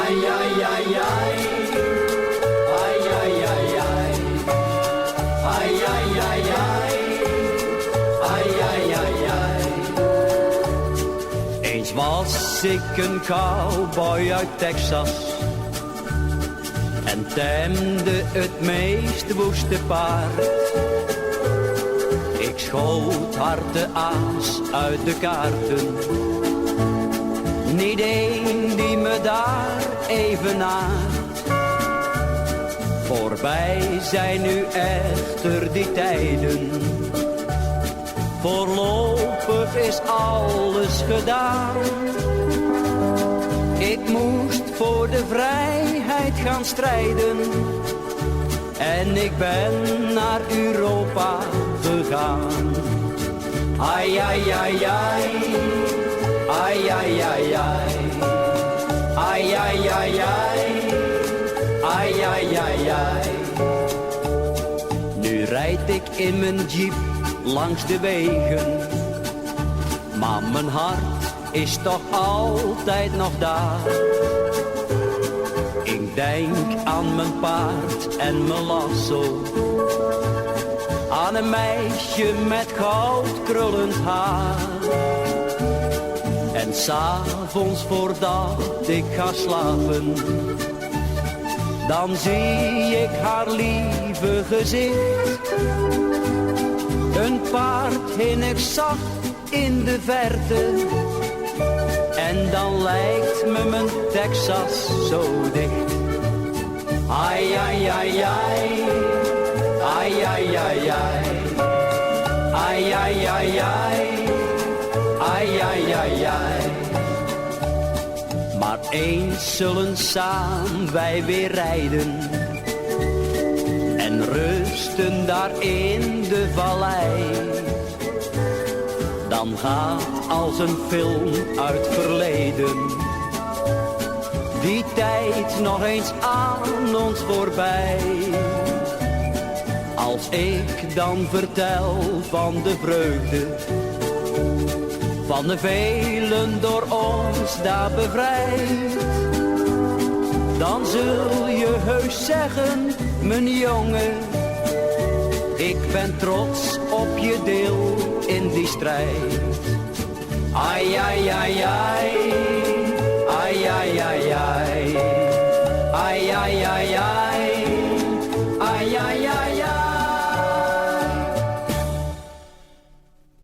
Ai, ai, ai, ai. Ai, ai, ai, ai. Ai, ai, ai, ai. Ai, ai, ai, ai. Eens was ik een cowboy uit Texas en temde het meest woeste paard. Ik schoot hard de aas uit de kaarten, niet één die me daar evenaart. Voorbij zijn nu echter die tijden, voorlopig is alles gedaan. Ik moest voor de vrijheid gaan strijden en ik ben naar Europa gegaan. Ai, ai, ai, ai. Ai, ai, ai, ai. Ai, ai, ai, ai. Ai, ai, ai, ai. Nu rijd ik in mijn jeep langs de wegen, maar mijn hart is toch altijd nog daar. Ik denk aan mijn paard en mijn lasso, aan een meisje met goudkrullend haar. En 's avonds voordat ik ga slapen, dan zie ik haar lieve gezicht. Een paard hinnik zacht in de verte, en dan lijkt me mijn Texas zo dicht. Ai, ai, ai, ai. Ai, ai, ai, ai. Ai, ai, ai, ai. Ai, ai, ai, ai. Maar eens zullen samen wij weer rijden en rusten daar in de vallei. Dan gaat als een film uit verleden die tijd nog eens aan ons voorbij. Als ik dan vertel van de vreugde, van de velen door ons daar bevrijd, dan zul je heus zeggen, mijn jongen, ik ben trots op je deel in die strijd. Ai, ai, ai, ai.